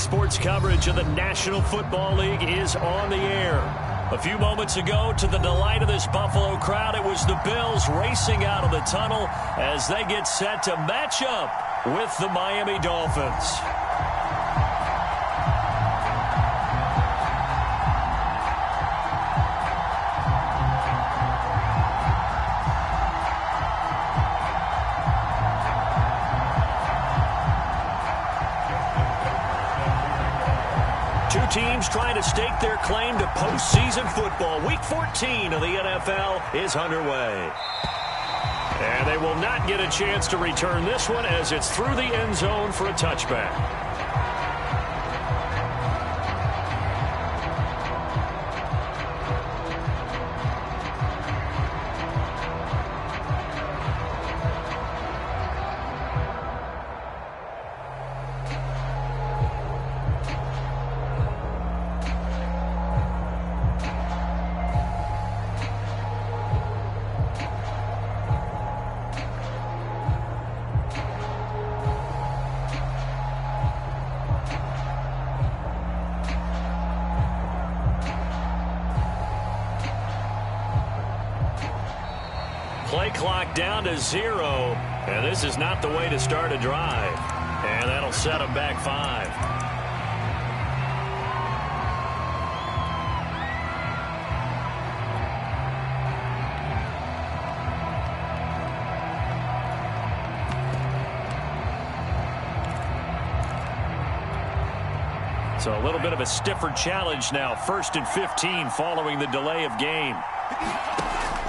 sports coverage of the National Football League is on the air. A few moments ago, to the delight of this Buffalo crowd, it was the Bills racing out of the tunnel as they get set to match up with the Miami Dolphins. Two teams trying to stake their claim to postseason football. Week 14 of the NFL is underway. And they will not get a chance to return this one as it's through the end zone for a touchback. Play clock down to 0, and this is not the way to start a drive. And that'll set them back 5. So a little bit of a stiffer challenge now. 1st and 15 following the delay of game.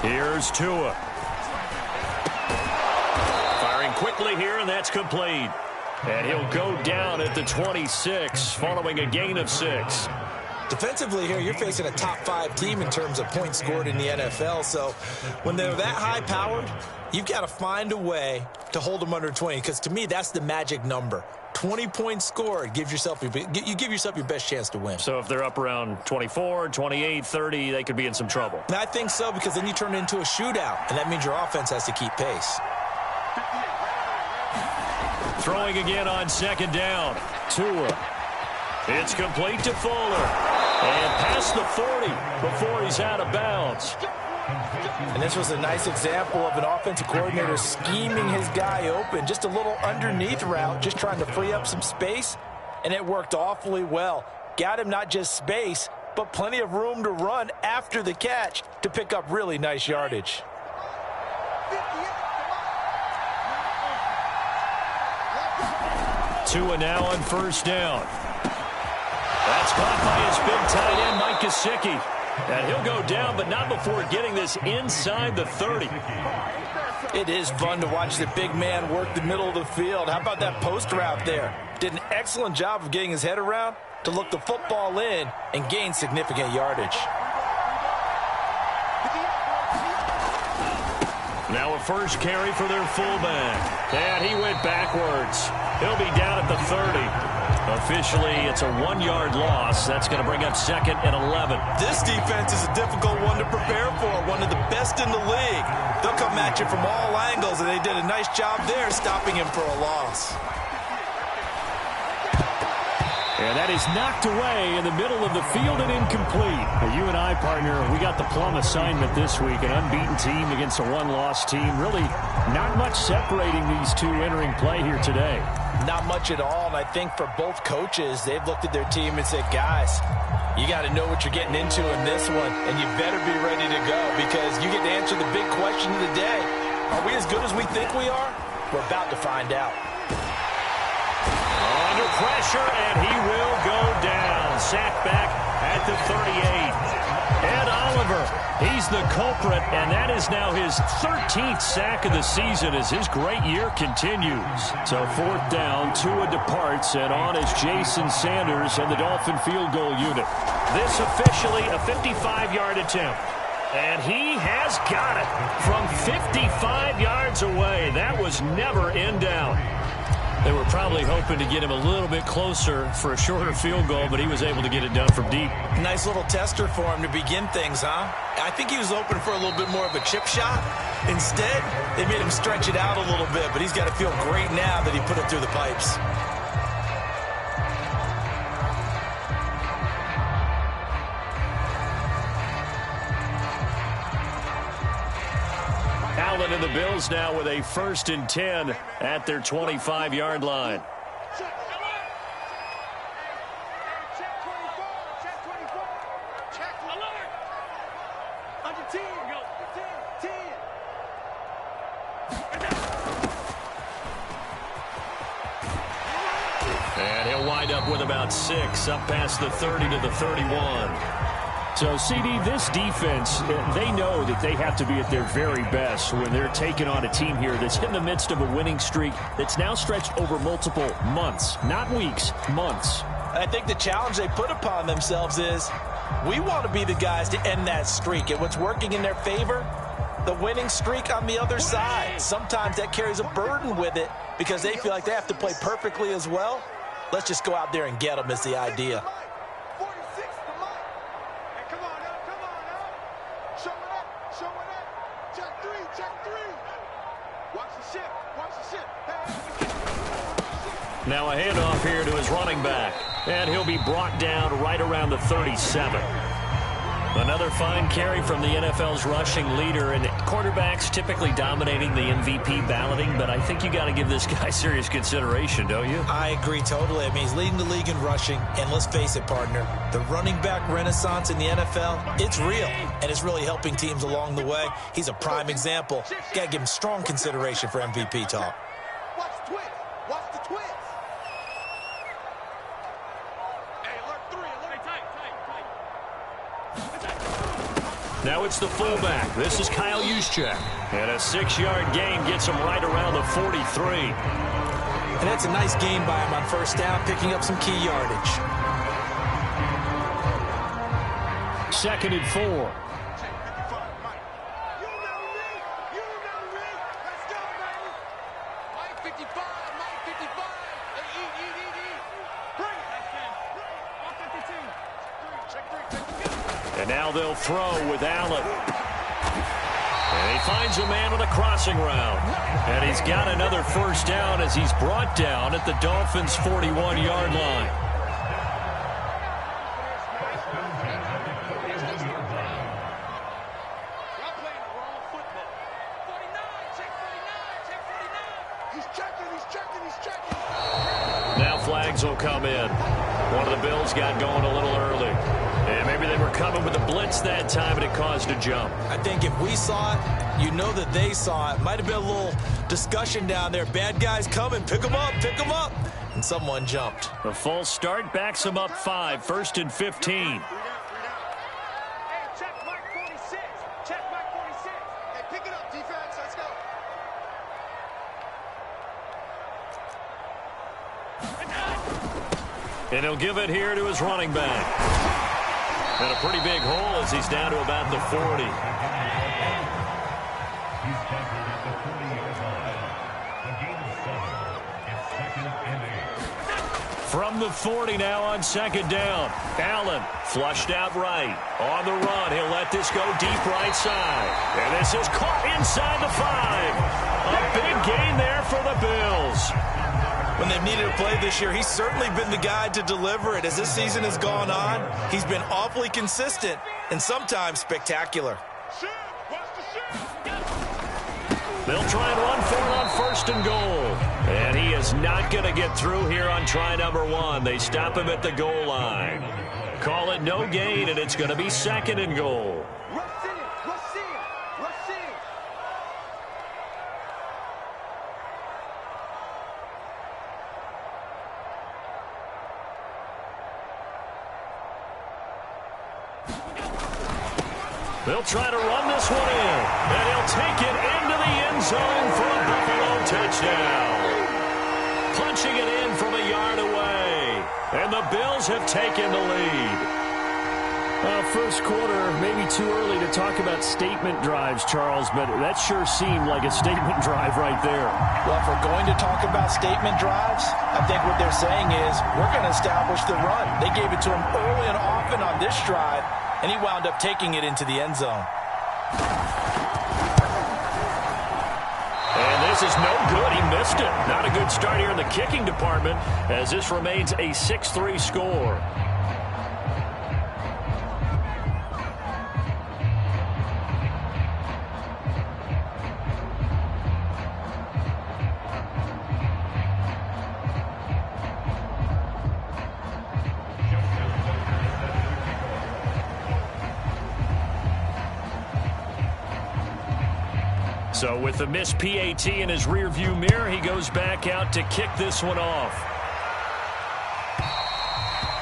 Here's Tua. Quickly here, and that's complete. And he'll go down at the 26 following a gain of 6. Defensively here, you're facing a top 5 team in terms of points scored in the NFL. So when they're that high-powered, you've got to find a way to hold them under 20, because to me, that's the magic number. 20 points scored, you give yourself your best chance to win. So if they're up around 24, 28, 30, they could be in some trouble. And I think so, because then you turn it into a shootout, and that means your offense has to keep pace. Throwing again on 2nd down. Tua. It's complete to Fuller. And past the 40 before he's out of bounds. And this was a nice example of an offensive coordinator scheming his guy open. Just a little underneath route, just trying to free up some space. And it worked awfully well. Got him not just space, but plenty of room to run after the catch to pick up really nice yardage. Tua now on 1st down. That's caught by his big tight end, Mike Gesicki. And he'll go down, but not before getting this inside the 30. It is fun to watch the big man work the middle of the field. How about that post route there? Did an excellent job of getting his head around to look the football in and gain significant yardage. Now a first carry for their fullback. And he went backwards. He'll be down at the 30. Officially, it's a 1-yard loss. That's going to bring up 2nd and 11. This defense is a difficult one to prepare for, one of the best in the league. They'll come at you from all angles, and they did a nice job there stopping him for a loss. And that is knocked away in the middle of the field and incomplete. Well, you and I, partner, we got the plum assignment this week. An unbeaten team against a 1-loss team. Really not much separating these two entering play here today. Not much at all, and I think for both coaches, they've looked at their team and said, guys, you got to know what you're getting into in this one, and you better be ready to go, because you get to answer the big question of the day. Are we as good as we think we are? We're about to find out. Under pressure, and he will go down. Sacked back at the 38. Ed Oliver, he's the culprit, and that is now his 13th sack of the season as his great year continues. So 4th down, Tua departs, and on is Jason Sanders and the Dolphin field goal unit. This officially a 55-yard attempt. And he has got it from 55 yards away. That was never in doubt. They were probably hoping to get him a little bit closer for a shorter field goal, but he was able to get it done from deep. Nice little tester for him to begin things, huh? I think he was open for a little bit more of a chip shot. Instead, they made him stretch it out a little bit, but he's got to feel great now that he put it through the pipes. and the Bills now with a 1st and 10 at their 25-yard line. And he'll wind up with about 6, up past the 30 to the 31. So, CD, this defense, they know that they have to be at their very best when they're taking on a team here that's in the midst of a winning streak that's now stretched over multiple months, not weeks, months. I think the challenge they put upon themselves is we want to be the guys to end that streak. And what's working in their favor? The winning streak on the other side. Sometimes that carries a burden with it because they feel like they have to play perfectly as well. Let's just go out there and get them is the idea. Now a handoff here to his running back. And he'll be brought down right around the 37. Another fine carry from the NFL's rushing leader, and quarterbacks typically dominating the MVP balloting, but I think you got to give this guy serious consideration, don't you? I agree totally. I mean, he's leading the league in rushing, and let's face it, partner, the running back renaissance in the NFL, it's real, and it's really helping teams along the way. He's a prime example. Got to give him strong consideration for MVP talk. Watch the twist. Watch the twist. Now it's the fullback. This is Kyle Juszczyk. And a 6-yard gain gets him right around the 43. And that's a nice gain by him on 1st down, picking up some key yardage. 2nd and 4. And now they'll throw with Allen. And he finds a man on a crossing route. And he's got another 1st down as he's brought down at the Dolphins' 41-yard line. Now flags will come in. One of the Bills got going a little early. And maybe they were coming with a blitz that time, and it caused a jump. I think if we saw it, you know that they saw it. Might have been a little discussion down there. Bad guys coming. Pick them up. Pick them up. And someone jumped. The full start backs them up 5. 1st and 15. And he'll give it here to his running back. And a pretty big hole as he's down to about the 40. From the 40 now on 2nd down. Allen flushed out right. On the run, he'll let this go deep right side. And this is caught inside the 5. A big gain there for the Bills. When they've needed a play this year, he's certainly been the guy to deliver it. As this season has gone on, he's been awfully consistent and sometimes spectacular. They'll try and run for it on 1st and goal. And he is not going to get through here on try number 1. They stop him at the goal line. Call it no gain, and it's going to be 2nd and goal. They'll try to run this one in, and he'll take it into the end zone for a Buffalo touchdown. Punching it in from a yard away, and the Bills have taken the lead. First quarter, maybe too early to talk about statement drives, Charles, but that sure seemed like a statement drive right there. Well, if we're going to talk about statement drives, I think what they're saying is we're going to establish the run. They gave it to him early and often on this drive, and he wound up taking it into the end zone. And this is no good. He missed it. Not a good start here in the kicking department as this remains a 6-3 score. So with the missed PAT in his rearview mirror, he goes back out to kick this one off.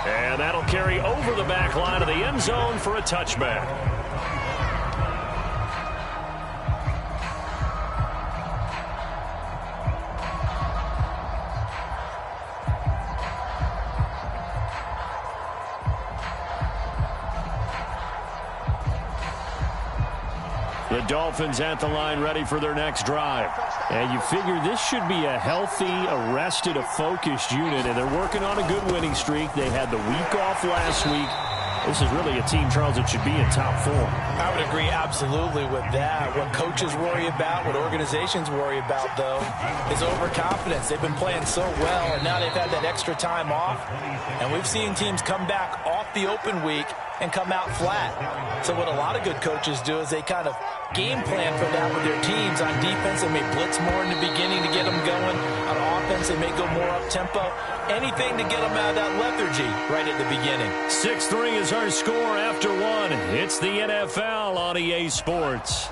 And that'll carry over the back line of the end zone for a touchback. The Dolphins at the line ready for their next drive. And you figure this should be a healthy, arrested, a focused unit, and they're working on a good winning streak. They had the week off last week. This is really a team, Charles, that should be in top form. I would agree absolutely with that. What coaches worry about, what organizations worry about, though, is overconfidence. They've been playing so well, and now they've had that extra time off. And we've seen teams come back off the open week and come out flat. So what a lot of good coaches do is they kind of game plan for that with their teams. On defense, they may blitz more in the beginning to get them going. On offense, they may go more up-tempo. Anything to get them out of that lethargy right at the beginning. 6-3 is our score after one. It's the NFL on EA Sports.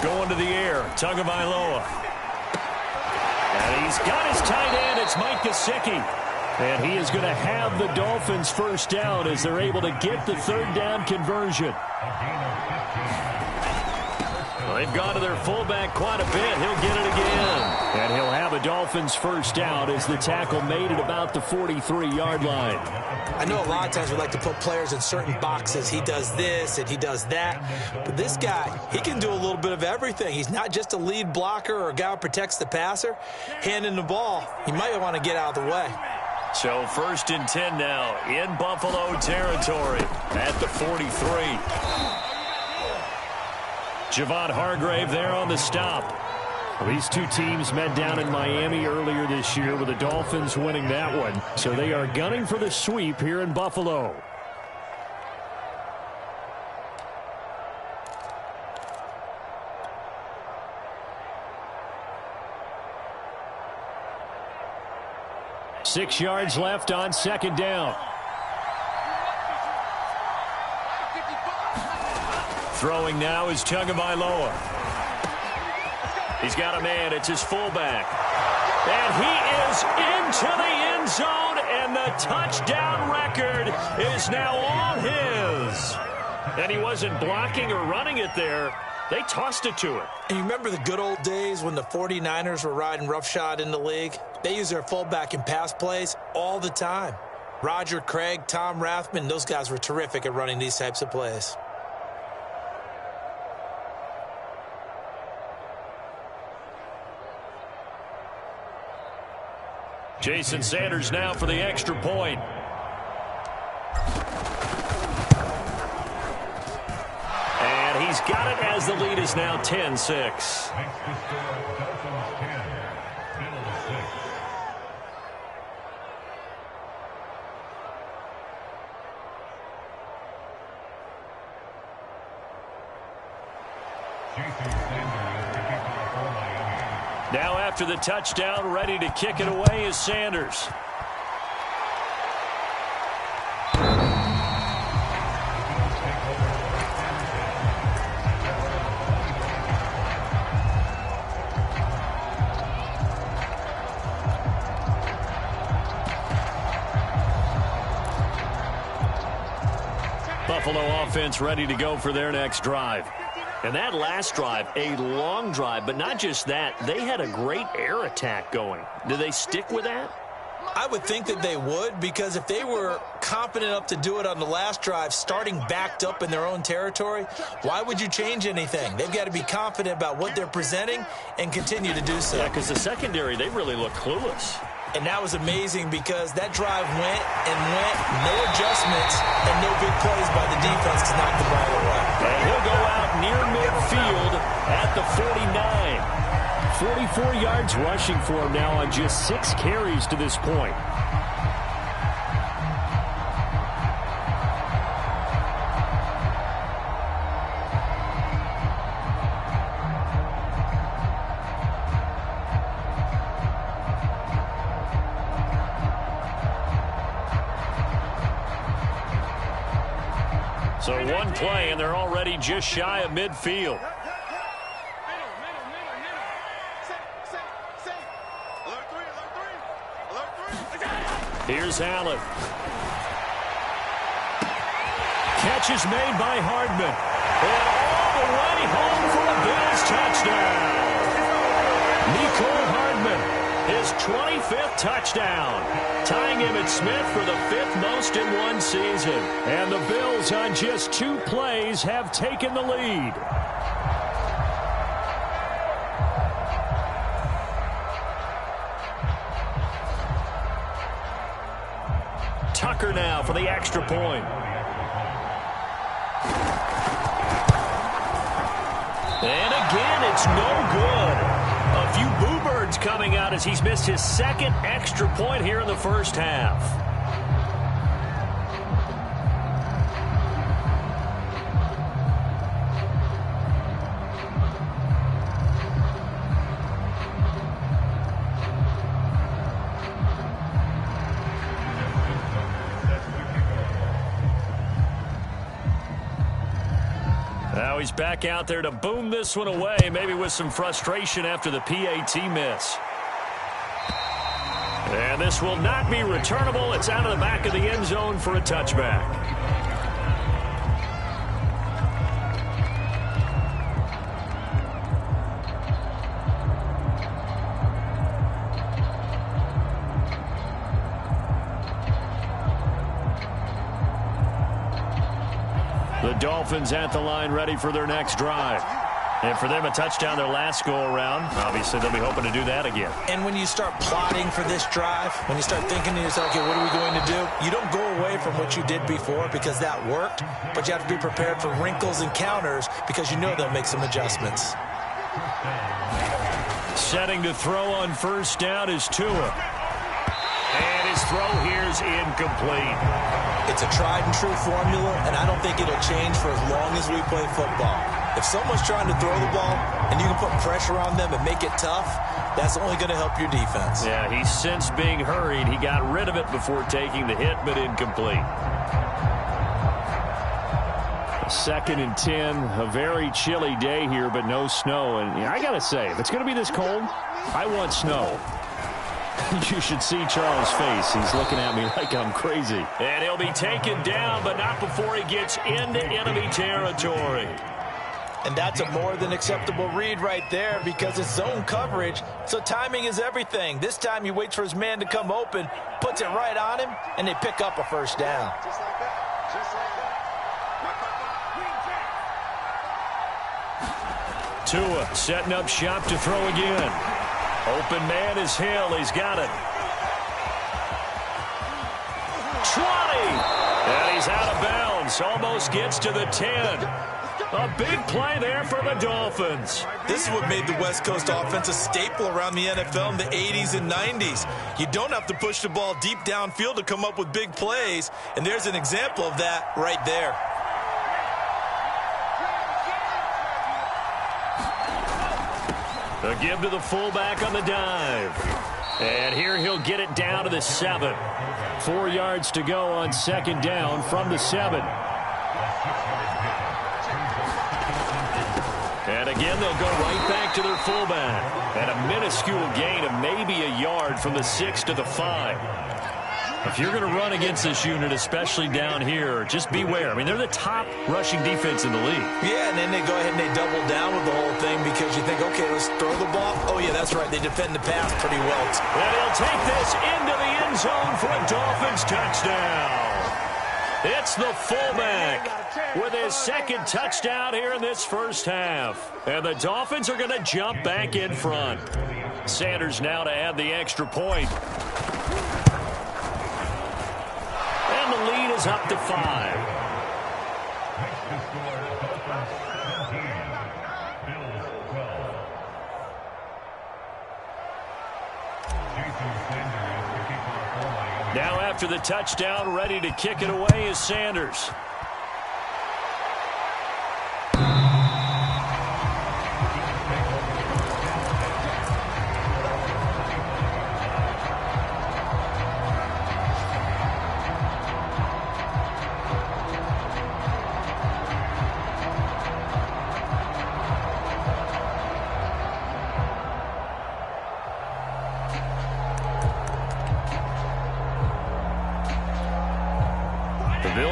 Going to the air, Tagovailoa. And he's got his tight end. It's Mike Gesicki. And he is going to have the Dolphins first down as they're able to get the third down conversion. Well, they've gone to their fullback quite a bit. He'll get it again. And he'll have a Dolphins first down as the tackle made at about the 43-yard line. I know a lot of times we like to put players in certain boxes. He does this and he does that. But this guy, he can do a little bit of everything. He's not just a lead blocker or a guy who protects the passer. Handing the ball, he might want to get out of the way. So 1st and 10 now in Buffalo territory at the 43. Javon Hargrave there on the stop. Well, these two teams met down in Miami earlier this year with the Dolphins winning that one. So they are gunning for the sweep here in Buffalo. Six yards left on second down. Throwing now is Tagovailoa. He's got a man. It's his fullback. And he is into the end zone, and the touchdown record is now all his. And he wasn't blocking or running it there. They tossed it to him. And you remember the good old days when the 49ers were riding roughshod in the league? They use their fullback in pass plays all the time. Roger Craig, Tom Rathman, those guys were terrific at running these types of plays. Jason Sanders now for the extra point. And he's got it as the lead is now 10-6. Now after the touchdown, ready to kick it away is Sanders. Buffalo offense ready to go for their next drive. And that last drive, a long drive, but not just that, they had a great air attack going. Do they stick with that? I would think that they would, because if they were confident enough to do it on the last drive, starting backed up in their own territory, why would you change anything? They've got to be confident about what they're presenting and continue to do so. Yeah, because the secondary, they really look clueless. And that was amazing because that drive went and went, no adjustments, and no big plays by the defense to knock the ball away. And he'll go out near midfield at the 49. 44 yards rushing for him now on just 6 carries to this point. play, and they're already just shy of midfield. Here's Allen. Catch is made by Hardman. And all the way home for a Bills touchdown. Nicole Hardman, his 25th touchdown, tying Emmitt Smith for the 5th most in one season. And the Bills, on just 2 plays, have taken the lead. Tucker now for the extra point. And again, it's no good. A few boo birds coming out as he's missed his 2nd extra point here in the first half. Now he's back out there to boom this one away, maybe with some frustration after the PAT miss. And this will not be returnable. It's out of the back of the end zone for a touchback. The Dolphins at the line, ready for their next drive. And for them, a touchdown their last go-around. Obviously, they'll be hoping to do that again. And when you start plotting for this drive, when you start thinking to yourself, okay, what are we going to do? You don't go away from what you did before because that worked, but you have to be prepared for wrinkles and counters because you know they'll make some adjustments. Setting to throw on first down is Tua. And his throw here is incomplete. It's a tried-and-true formula, and I don't think it'll change for as long as we play football. If someone's trying to throw the ball and you can put pressure on them and make it tough, that's only going to help your defense. Yeah, he's since being hurried. He got rid of it before taking the hit, but incomplete. 2nd and 10, a very chilly day here, but no snow. And I got to say, if it's going to be this cold, I want snow. You should see Charles' face. He's looking at me like I'm crazy. And he'll be taken down, but not before he gets into enemy territory. And that's a more than acceptable read right there because it's zone coverage, so timing is everything. This time he waits for his man to come open, puts it right on him, and they pick up a first down. Just like that. Just like that. Tua setting up shop to throw again. Open man is Hill. He's got it. 20. And he's out of bounds. Almost gets to the 10. A big play there for the Dolphins. This is what made the West Coast offense a staple around the NFL in the 80s and 90s. You don't have to push the ball deep downfield to come up with big plays, and there's an example of that right there. A give to the fullback on the dive. And here he'll get it down to the 7. 4 yards to go on 2nd down from the 7. And again, they'll go right back to their fullback. And a minuscule gain of maybe a yard from the 6 to the 5. If you're going to run against this unit, especially down here, just beware. I mean, they're the top rushing defense in the league. Yeah, and then they go ahead and they double down with the whole thing because you think, okay, let's throw the ball. Oh, yeah, that's right. They defend the pass pretty well. And he'll take this into the end zone for a Dolphins touchdown. It's the fullback with his 2nd touchdown here in this first half. And the Dolphins are going to jump back in front. Sanders now to add the extra point. And the lead is up to 5. Now after the touchdown, ready to kick it away is Sanders.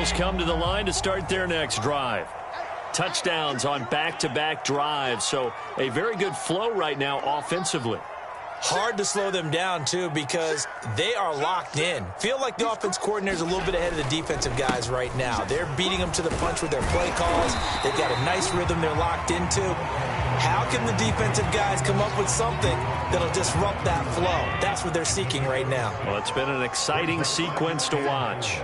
Bills come to the line to start their next drive. Touchdowns on back-to-back drives, so a very good flow right now offensively. Hard to slow them down, too, because they are locked in. Feel like the offense coordinator's a little bit ahead of the defensive guys right now. They're beating them to the punch with their play calls. They've got a nice rhythm they're locked into. How can the defensive guys come up with something that'll disrupt that flow? That's what they're seeking right now. Well, it's been an exciting sequence to watch.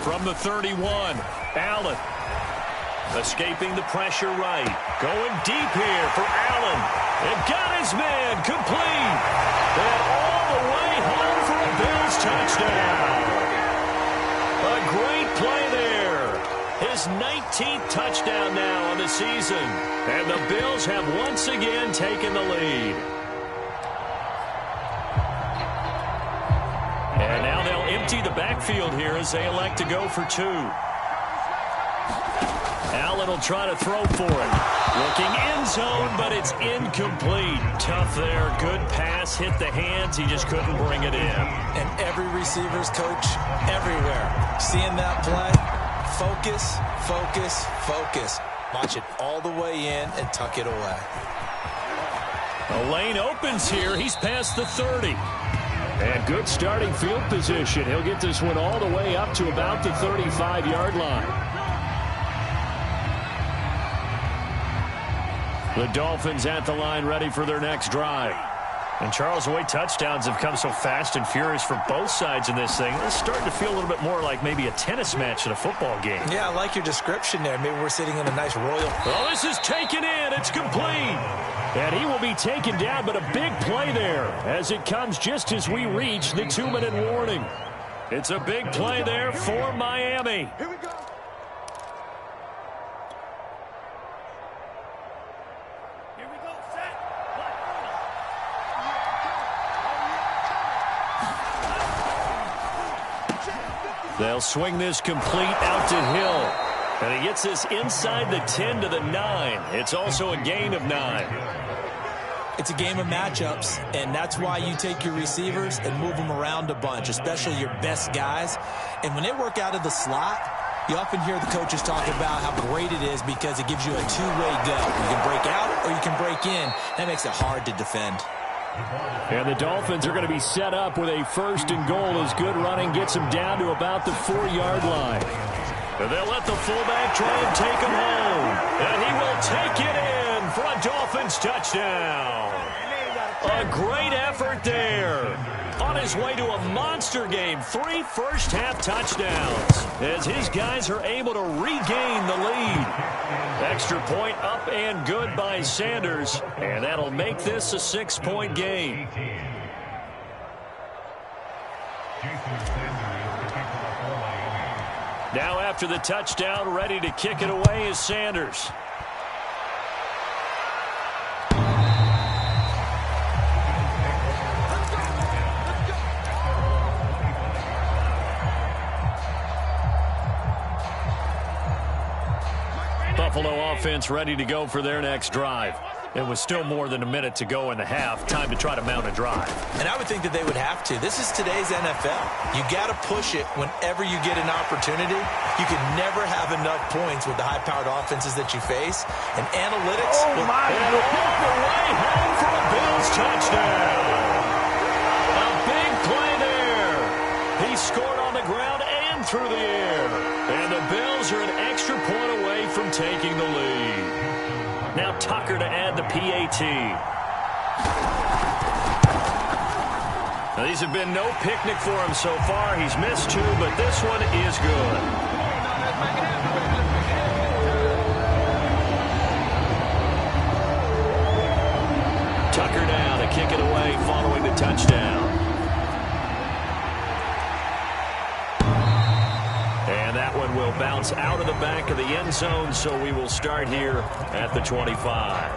From the 31, Allen. Escaping the pressure right. Going deep here for Allen. And got his man complete. And all the way home for a Bills touchdown. A great play there. His 19th touchdown now on the season. And the Bills have once again taken the lead. And now they'll empty the backfield here as they elect to go for 2. Allen will try to throw for it. Looking end zone, but it's incomplete. Tough there. Good pass. Hit the hands. He just couldn't bring it in. And every receiver's coach everywhere. Seeing that play, focus, focus, focus. Watch it all the way in and tuck it away. A lane opens here. He's past the 30. And good starting field position. He'll get this one all the way up to about the 35-yard line. The Dolphins at the line ready for their next drive. And Charles, the way touchdowns have come so fast and furious for both sides in this thing, it's starting to feel a little bit more like maybe a tennis match in a football game. Yeah, I like your description there. Maybe we're sitting in a nice royal. Oh, this is taken in. It's complete. And he will be taken down, but a big play there as it comes just as we reach the 2-minute warning. It's a big play there for Miami. Here we go. They'll swing this complete out to Hill. And he gets this inside the 10 to the 9. It's also a gain of 9. It's a game of matchups, and that's why you take your receivers and move them around a bunch, especially your best guys. And when they work out of the slot, you often hear the coaches talk about how great it is because it gives you a two-way go. You can break out or you can break in. That makes it hard to defend. And the Dolphins are going to be set up with a 1st and goal as good running gets them down to about the 4-yard line. And they'll let the fullback try and take him home. And he will take it in for a Dolphins touchdown. A great effort there. On his way to a monster game. 3 first-half touchdowns as his guys are able to regain the lead. Extra point up and good by Sanders. And that'll make this a 6-point game. Now after the touchdown, ready to kick it away is Sanders. Buffalo offense ready to go for their next drive. It was still more than a minute to go in the half. Time to try to mount a drive. And I would think that they would have to. This is today's NFL. You got to push it whenever you get an opportunity. You can never have enough points with the high-powered offenses that you face. And analytics. And all the way home for a Bills touchdown. A big play there. He scored on the ground and through the air. And the Bills are an extra point away from taking the lead. Now Tucker to add the PAT. Now, these have been no picnic for him so far. He's missed 2, but this one is good. Tucker down to kick it away following the touchdown. And that one will bounce out of the back of the end zone, so we will start here at the 25.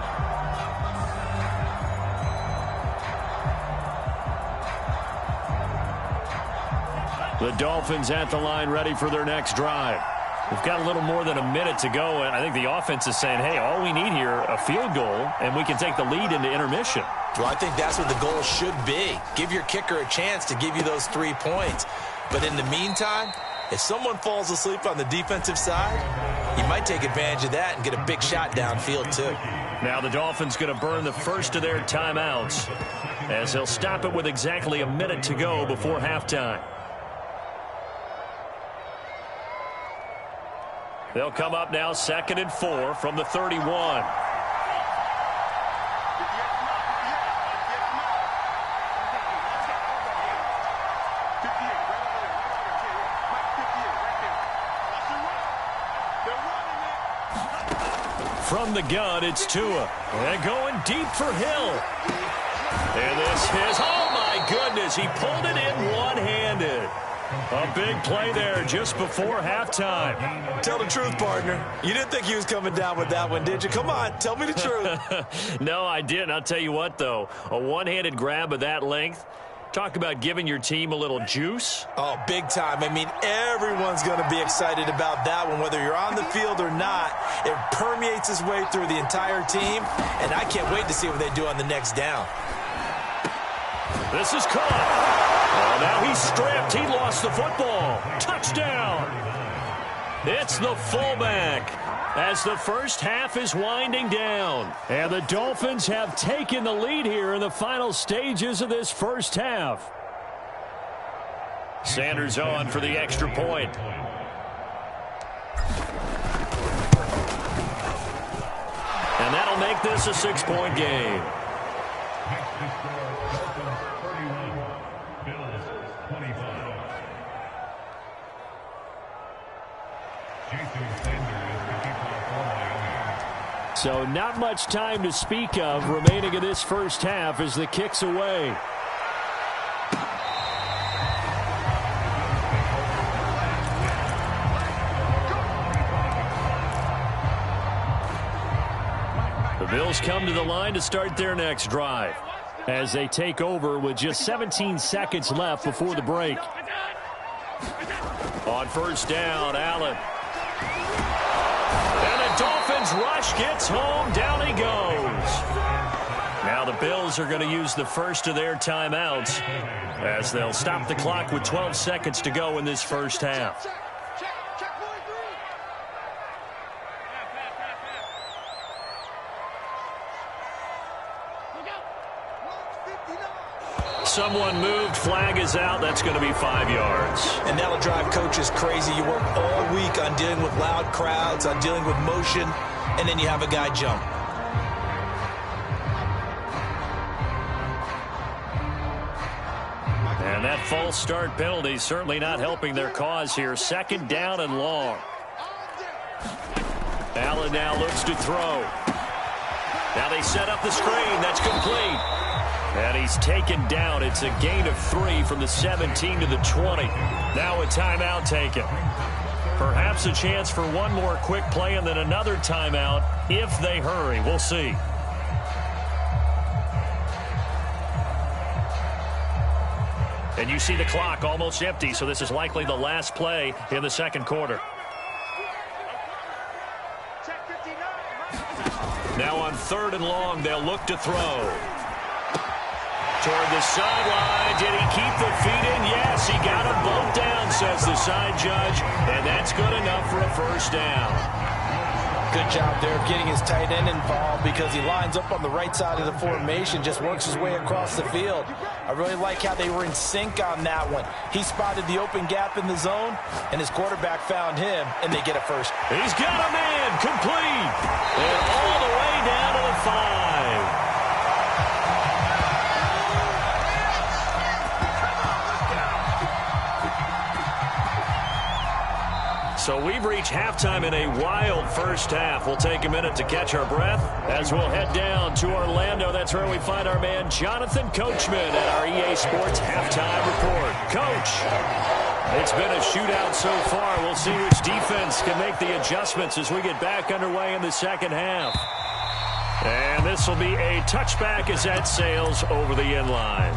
The Dolphins at the line ready for their next drive. We've got a little more than a minute to go, and I think the offense is saying, hey, all we need here, a field goal, and we can take the lead into intermission. Well, I think that's what the goal should be. Give your kicker a chance to give you those 3 points. But in the meantime, If someone falls asleep on the defensive side, you might take advantage of that and get a big shot downfield too. Now the Dolphins going to burn the first of their timeouts as they'll stop it with exactly a minute to go before halftime. They'll come up now 2nd and 4 from the 31. From the gun, it's Tua. And going deep for Hill. And this is, oh my goodness, he pulled it in one-handed. A big play there just before halftime. Tell the truth, partner. You didn't think he was coming down with that one, did you? Come on, tell me the truth. No, I didn't. I'll tell you what, though. A one-handed grab of that length. Talk about giving your team a little juice. Oh, big time. I mean, everyone's going to be excited about that one, whether you're on the field or not. It permeates its way through the entire team, and I can't wait to see what they do on the next down. This is caught. Oh, now he's stripped. He lost the football. Touchdown. It's the fullback as the first half is winding down. And the Dolphins have taken the lead here in the final stages of this first half. Sanders on for the extra point. And that'll make this a 6-point game. So not much time to speak of remaining in this first half as the kick's away. The Bills come to the line to start their next drive as they take over with just 17 seconds left before the break. On first down, Allen. Dolphins rush, gets home, down he goes. Now the Bills are going to use the first of their timeouts as they'll stop the clock with 12 seconds to go in this first half. Someone moved, flag is out, that's going to be 5 yards. And that'll drive coaches crazy. You work all week on dealing with loud crowds, on dealing with motion, and then you have a guy jump. And that false start penalty certainly not helping their cause here. 2nd down and long. Allen now looks to throw. Now they set up the screen, that's complete. And he's taken down. It's a gain of 3 from the 17 to the 20. Now a timeout taken. Perhaps a chance for one more quick play and then another timeout if they hurry. We'll see. And you see the clock almost empty, so this is likely the last play in the second quarter. Now on 3rd and long, they'll look to throw. Toward the sideline. Did he keep the feet in? Yes, he got them both down, says the side judge. And that's good enough for a first down. Good job there of getting his tight end involved because he lines up on the right side of the formation, just works his way across the field. I really like how they were in sync on that one. He spotted the open gap in the zone, and his quarterback found him, and they get a first. He's got a man complete. And all the way down to the 5. So we've reached halftime in a wild first half. We'll take a minute to catch our breath as we'll head down to Orlando. That's where we find our man Jonathan Coachman at our EA Sports Halftime Report. Coach, it's been a shootout so far. We'll see which defense can make the adjustments as we get back underway in the second half. And this will be a touchback as that sails over the end line.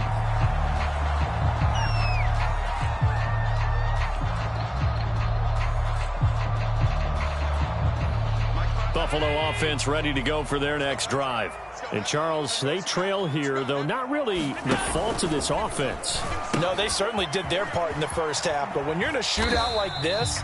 Buffalo offense ready to go for their next drive. And, Charles, they trail here, though not really the fault of this offense. No, they certainly did their part in the first half. But when you're in a shootout like this,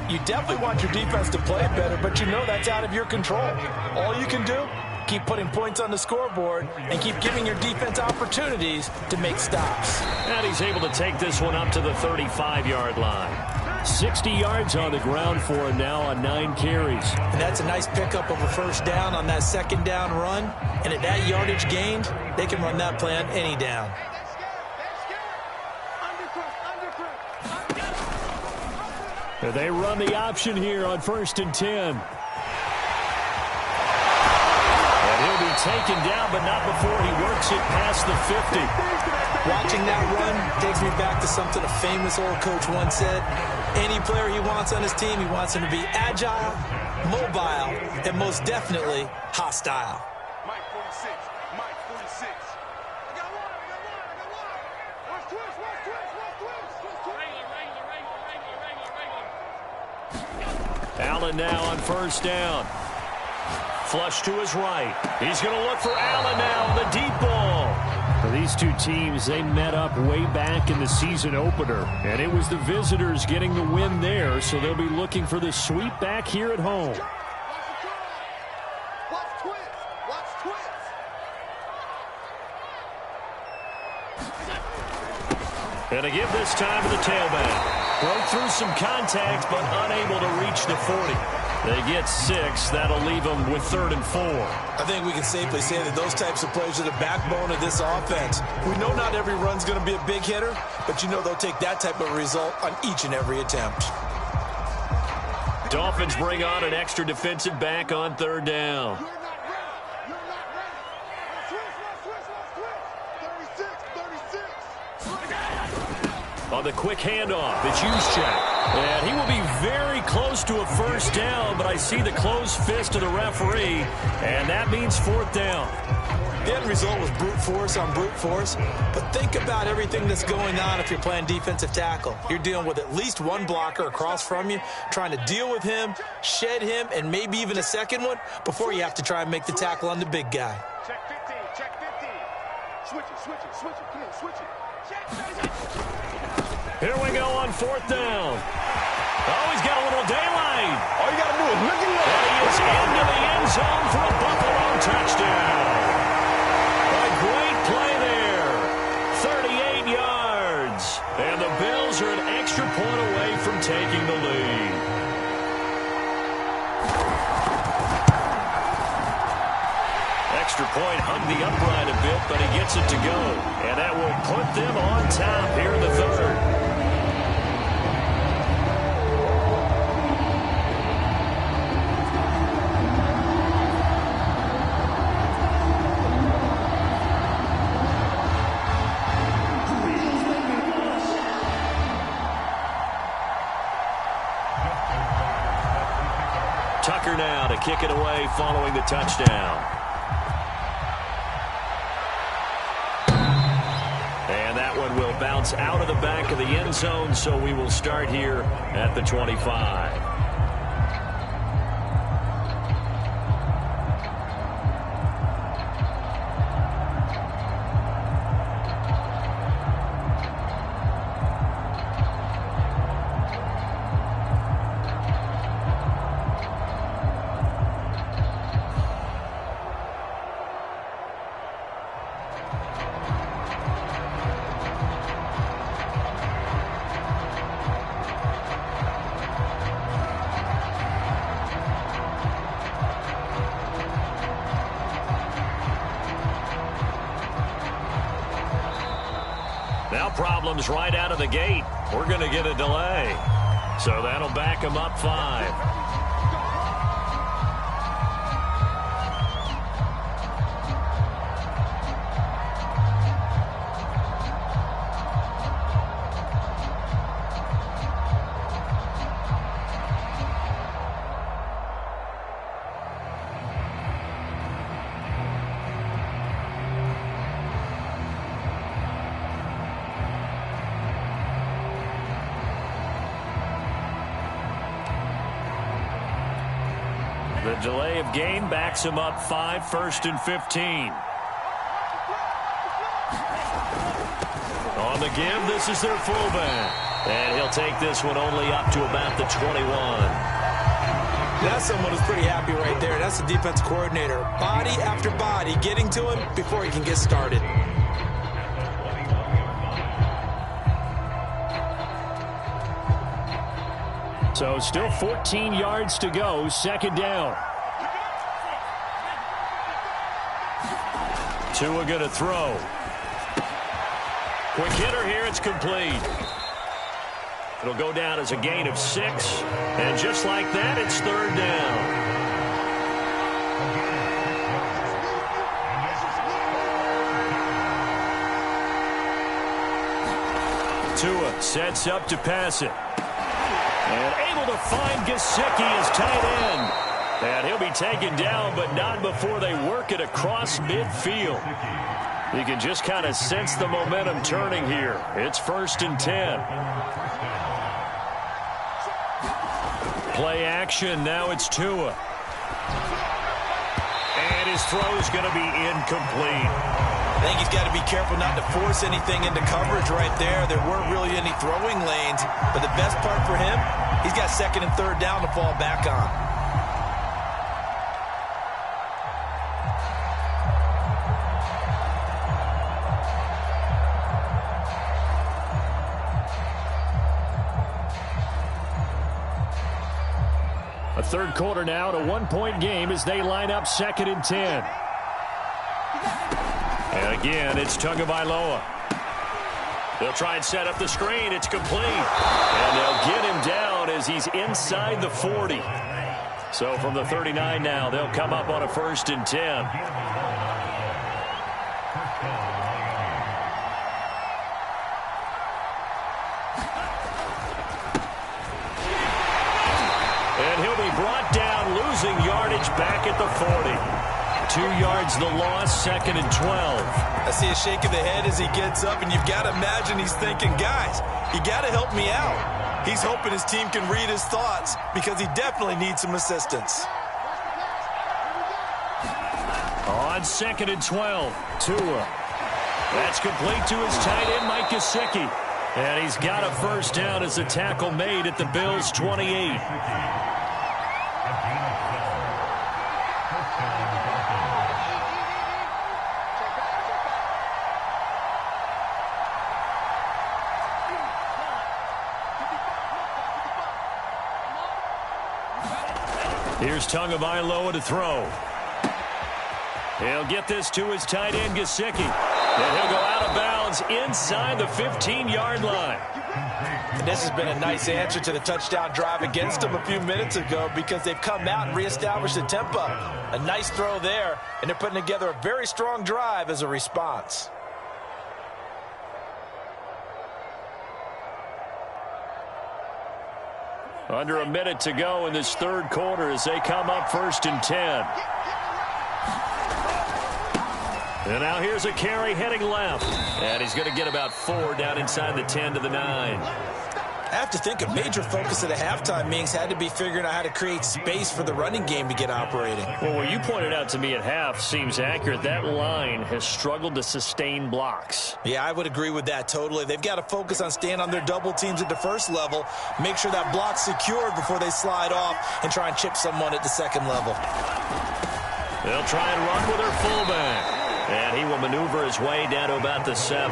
you definitely want your defense to play better, but you know that's out of your control. All you can do, keep putting points on the scoreboard and keep giving your defense opportunities to make stops. And he's able to take this one up to the 35-yard line. 60 yards on the ground for him now on 9 carries. And that's a nice pickup of a first down on that second down run. And at that yardage gained, they can run that play on any down. They run the option here on 1st and 10. And he'll be taken down, but not before he works it past the 50. Watching that run takes me back to something a famous old coach once said. Any player he wants on his team, he wants him to be agile, mobile, and most definitely hostile. Mike 46. Mike 46. I got one. Watch twist. Allen now on 1st down. Flush to his right. He's going to look for Allen now, the deep ball. For these two teams, they met up way back in the season opener, and it was the visitors getting the win there, so they'll be looking for the sweep back here at home. Watch twist. And to give this time to the tailback. Broke through some contact, but unable to reach the 40. They get 6. That'll leave them with 3rd and 4. I think we can safely say that those types of plays are the backbone of this offense. We know not every run's going to be a big hitter, but you know they'll take that type of result on each and every attempt. Dolphins bring on an extra defensive back on 3rd down. You're not ready. Twist. 36. On the quick handoff, it's Juszczyk. And he will be very close to a first down, but I see the closed fist of the referee, and that means 4th down. The end result was brute force on brute force, but think about everything that's going on if you're playing defensive tackle. You're dealing with at least one blocker across from you, trying to deal with him, shed him, and maybe even a second one before you have to try and make the tackle on the big guy. Check 15. Switch it. Come on, switch it. Here we go on 4th down. Oh, he's got a little daylight. All you got to do is look at And he is into the end zone for a Buffalo touchdown. A great play there. 38 yards. And the Bills are an extra point away from taking the lead. Extra point hung the upright a bit, but he gets it to go. And that will put them on top here in the 3rd. Tucker now to kick it away following the touchdown. And that one will bounce out of the back of the end zone, so we will start here at the 25. Now problems right out of the gate. We're going to get a delay. So that'll back them up 5. The delay of game backs him up 5, 1st and 15. On the give, this is their fullback. And he'll take this one only up to about the 21. That's someone who's pretty happy right there. That's the defense coordinator. Body after body getting to him before he can get started. So still 14 yards to go, 2nd down. Tua going to throw. Quick hitter here, it's complete. It'll go down as a gain of 6. And just like that, it's 3rd down. Tua sets up to pass it. And able to find Gesicki as tight end. And he'll be taken down, but not before they work it across midfield. You can just kind of sense the momentum turning here. It's 1st and 10. Play action, now it's Tua. And his throw's going to be incomplete. I think he's got to be careful not to force anything into coverage right there. There weren't really any throwing lanes, but the best part for him, he's got 2nd and 3rd down to fall back on. A 3rd quarter now, to 1-point game as they line up 2nd and 10. And again, it's Tagovailoa. They'll try and set up the screen. It's complete. And they'll get him down as he's inside the 40. So from the 39 now, they'll come up on a 1st and 10. And he'll be brought down, losing yardage back at the 40. 2 yards the loss, 2nd and 12. I see a shake of the head as he gets up, and you've got to imagine he's thinking, guys, you got to help me out. He's hoping his team can read his thoughts because he definitely needs some assistance. On 2nd and 12, Tua. That's complete to his tight end, Mike Gesicki. And he's got a 1st down as the tackle made at the Bills' 28. Here's Tagovailoa to throw. He'll get this to his tight end, Gesicki. And he'll go out of bounds inside the 15-yard line. And this has been a nice answer to the touchdown drive against them a few minutes ago because they've come out and reestablished the tempo. A nice throw there, and they're putting together a very strong drive as a response. Under a minute to go in this 3rd quarter as they come up 1st and 10. And now here's a carry heading left. And he's going to get about 4 down inside the 10 to the 9. I have to think a major focus at a halftime meetings had to be figuring out how to create space for the running game to get operating. Well, what you pointed out to me at half seems accurate. That line has struggled to sustain blocks. Yeah, I would agree with that totally. They've got to focus on staying on their double teams at the 1st level, make sure that block's secured before they slide off and try and chip someone at the 2nd level. They'll try and run with their fullback. And he will maneuver his way down to about the 7.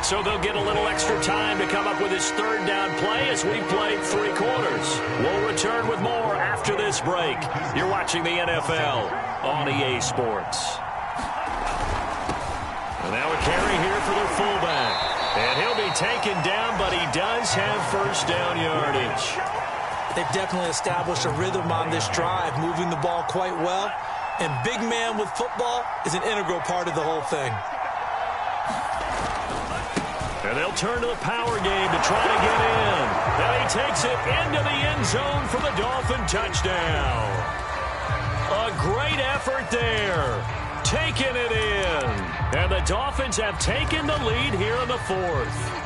So they'll get a little extra time to come up with his 3rd down play as we played 3 quarters. We'll return with more after this break. You're watching the NFL on EA Sports. And now a carry here for their fullback. And he'll be taken down, but he does have 1st down yardage. They've definitely established a rhythm on this drive, moving the ball quite well. And big man with football is an integral part of the whole thing. And they'll turn to the power game to try to get in. And he takes it into the end zone for the Dolphin touchdown. A great effort there. Taking it in. And the Dolphins have taken the lead here in the 4th.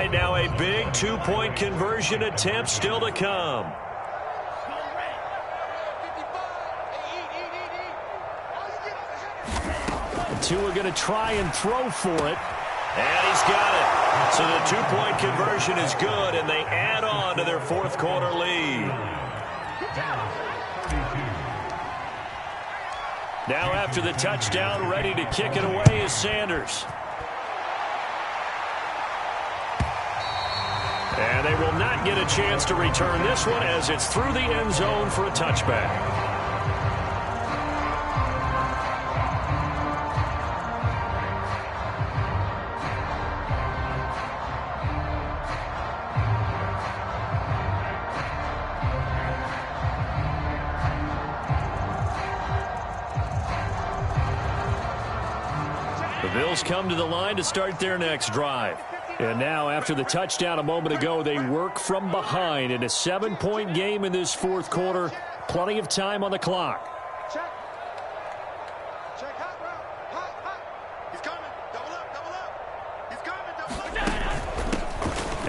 right, now a big two-point conversion attempt still to come. Two are going to try and throw for it. And he's got it. So the two-point conversion is good, and they add on to their fourth quarter lead. Now after the touchdown, ready to kick it away is Sanders. And they will not get a chance to return this one as it's through the end zone for a touchback. The Bills come to the line to start their next drive. And now, after the touchdown a moment ago, they work from behind in a 7-point game in this fourth quarter. Plenty of time on the clock. Check. Check. Hot route. Hot. He's coming. Double up. He's coming. Double up.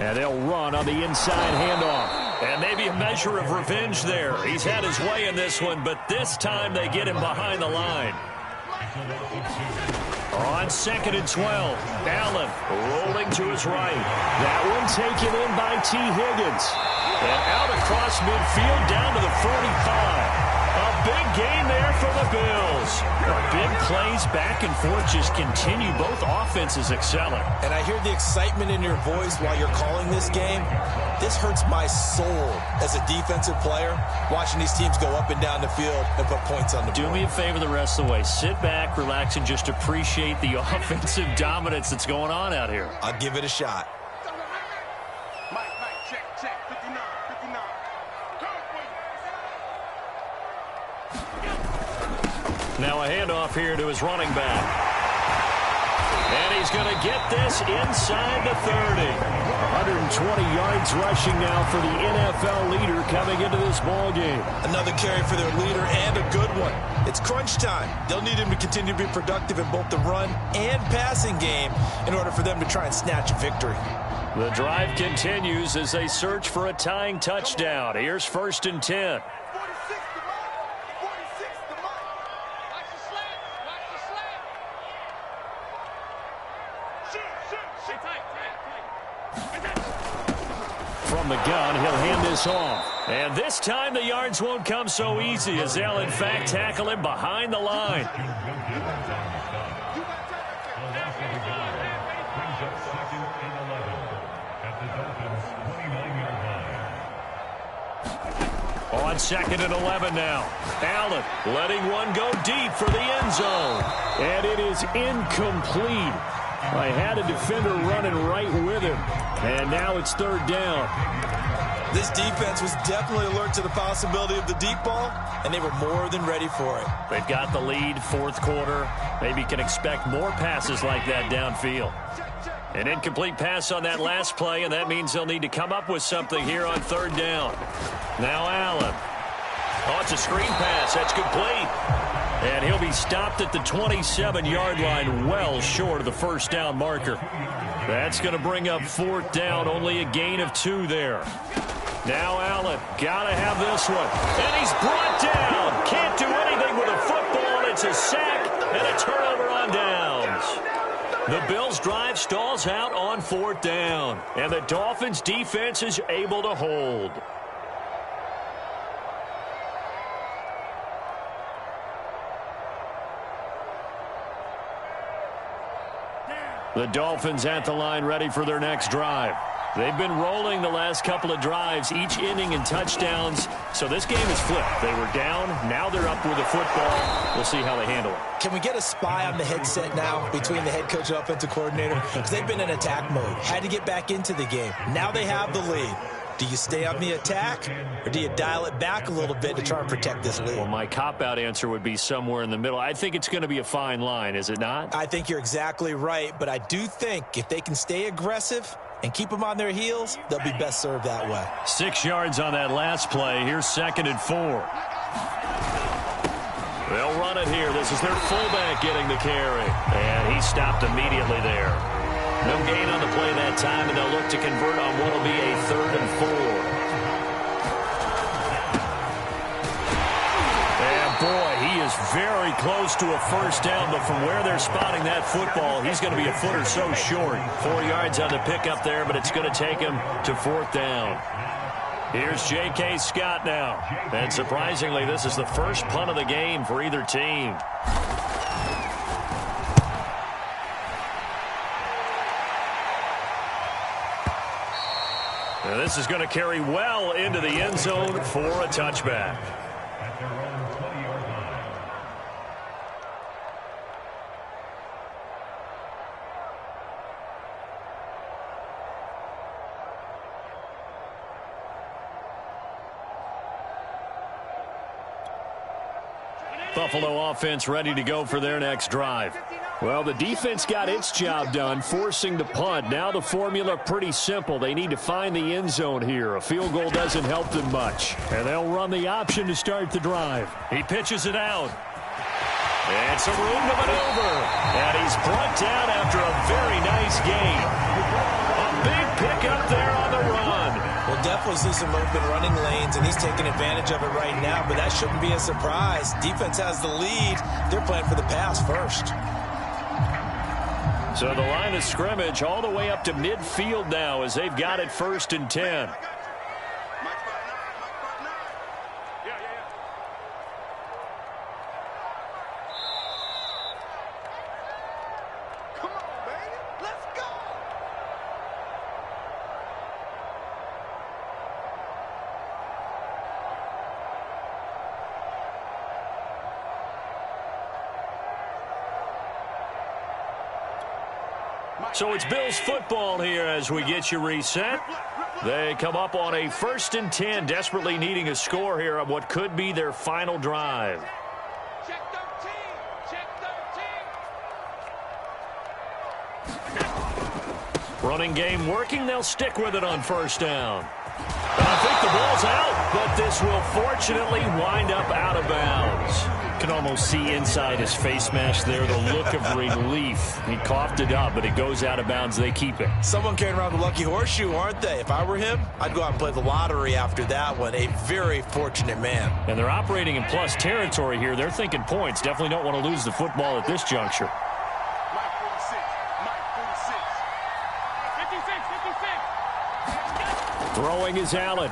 And they'll run on the inside handoff. And maybe a measure of revenge there. He's had his way in this one, but this time they get him behind the line. On 2nd and 12, Allen rolling to his right. That one taken in by T. Higgins. And out across midfield down to the 45. A big game there for the Bills. Big plays back and forth just continue. Both offenses excelling. And I hear the excitement in your voice while you're calling this game. This hurts my soul as a defensive player, watching these teams go up and down the field and put points on the board. Do me a favor the rest of the way. Sit back, relax, and just appreciate the offensive dominance that's going on out here. I'll give it a shot. Mike, check. 59. Now a handoff here to his running back. And he's going to get this inside the 30. 120 yards rushing now for the NFL leader coming into this ball game. Another carry for their leader and a good one. It's crunch time. They'll need him to continue to be productive in both the run and passing game in order for them to try and snatch a victory. The drive continues as they search for a tying touchdown. Here's 1st and 10. 46 to Mike. Watch the slant. Shoot. Tight. From the gun, he'll hand this off. And this time the yards won't come so easy as they'll in fact tackle him behind the line. On 2nd and 11 now. Allen letting one go deep for the end zone. And it is incomplete. I had a defender running right with him. And now it's 3rd down. This defense was definitely alert to the possibility of the deep ball, and they were more than ready for it. They've got the lead, 4th quarter. Maybe can expect more passes like that downfield. An incomplete pass on that last play, and that means they'll need to come up with something here on 3rd down. Now Allen. Oh, it's a screen pass. That's complete. And he'll be stopped at the 27-yard line, well short of the 1st down marker. That's going to bring up 4th down, only a gain of 2 there. Now Allen, got to have this one. And he's brought down. Can't do anything with a football. It's a sack and a turnover on downs. The Bills' drive stalls out on 4th down. And the Dolphins' defense is able to hold. The Dolphins at the line ready for their next drive. They've been rolling the last couple of drives, each inning in touchdowns. So this game is flipped. They were down. Now they're up with the football. We'll see how they handle it. Can we get a spy on the headset now between the head coach and offensive coordinator? Because they've been in attack mode. Had to get back into the game. Now they have the lead. Do you stay on the attack, or do you dial it back a little bit to try and protect this lead? Well, my cop-out answer would be somewhere in the middle. I think it's going to be a fine line, is it not? I think you're exactly right, but I do think if they can stay aggressive and keep them on their heels, they'll be best served that way. 6 yards on that last play. Here's 2nd and 4. They'll run it here. This is their fullback getting the carry. And he stopped immediately there. No gain on the play that time, and they'll look to convert on what will be a 3rd and 4. And boy, he is very close to a first down, but from where they're spotting that football, he's going to be a foot or so short. 4 yards on the pickup there, but it's going to take him to 4th down. Here's J.K. Scott now. And surprisingly, this is the first punt of the game for either team. Now this is going to carry well into the end zone for a touchback. Buffalo offense ready to go for their next drive. Well, the defense got its job done, forcing the punt. Now the formula pretty simple. They need to find the end zone here. A field goal doesn't help them much. And they'll run the option to start the drive. He pitches it out. And some room to maneuver. And he's brought down after a very nice gain. A big pickup there on the run. We'll definitely see some open running lanes, and he's taking advantage of it right now, but that shouldn't be a surprise. Defense has the lead. They're playing for the pass first. So the line of scrimmage all the way up to midfield now as they've got it 1st and 10. So it's Bills football here as we get you reset. They come up on a 1st and 10, desperately needing a score here on what could be their final drive. Check 13. Check 13. Running game working. They'll stick with it on 1st down. And I think the ball's out, but this will fortunately wind up out of bounds. You can almost see inside his face mask there the look of relief. He coughed it up, but it goes out of bounds. They keep it. Someone carrying around the lucky horseshoe, aren't they? If I were him, I'd go out and play the lottery after that one. A very fortunate man. And they're operating in plus territory here. They're thinking points. Definitely don't want to lose the football at this juncture. Mike 46. Mike 46. 56. 56. Throwing is Allen.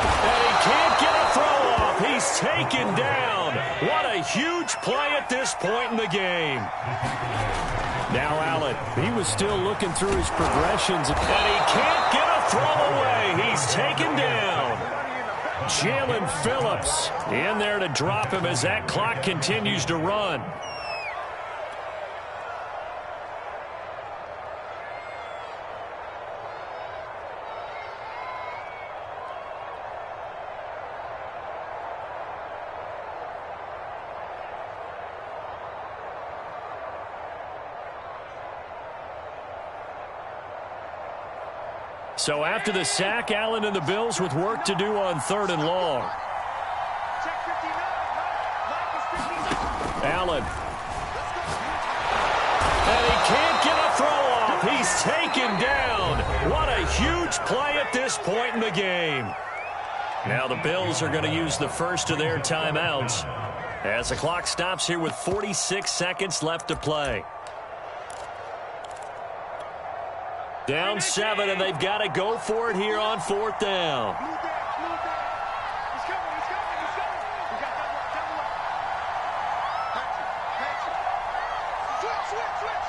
And he can't get a throw off. He's taken down. What a huge play at this point in the game. Now Allen. He was still looking through his progressions. And he can't get a throw away. He's taken down. Jalen Phillips in there to drop him as that clock continues to run. So after the sack, Allen and the Bills with work to do on 3rd and long. Check 59. Mike is 59. Allen. And he can't get a throw off. He's taken down. What a huge play at this point in the game. Now the Bills are going to use the first of their timeouts as the clock stops here with 46 seconds left to play. Down 7, and they've got to go for it here on 4th down. He's coming. He's coming. He's coming. We got double up. Patrick. Switch.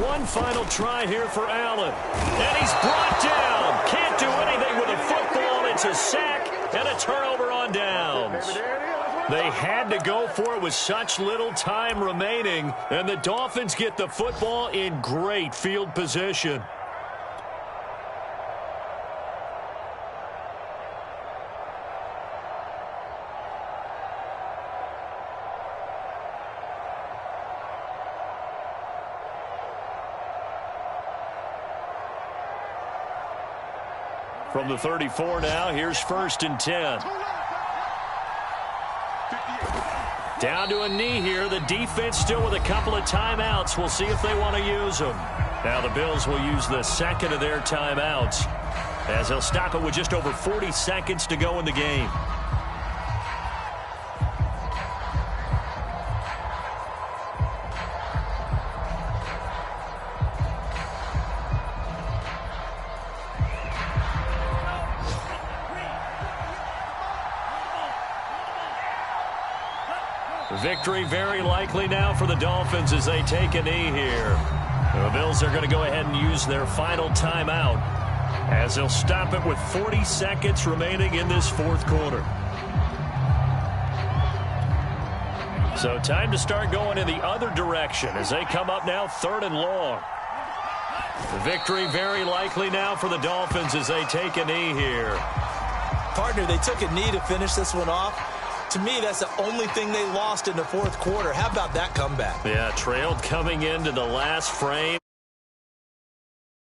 One final try here for Allen. And he's brought down. Can't do anything with a football. It's a sack and a turnover on downs. They had to go for it with such little time remaining. And the Dolphins get the football in great field position. From the 34 now, here's 1st and 10. Down to a knee here. The defense still with a couple of timeouts. We'll see if they want to use them. Now the Bills will use the second of their timeouts, as they'll stop it with just over 40 seconds to go in the game. Victory very likely now for the Dolphins as they take a knee here. The Bills are going to go ahead and use their final timeout, as they'll stop it with 40 seconds remaining in this 4th quarter. So time to start going in the other direction as they come up now 3rd and long. The victory very likely now for the Dolphins as they take a knee here. Partner, they took a knee to finish this one off. To me, that's the only thing they lost in the 4th quarter. How about that comeback? Yeah, trailed coming into the last frame.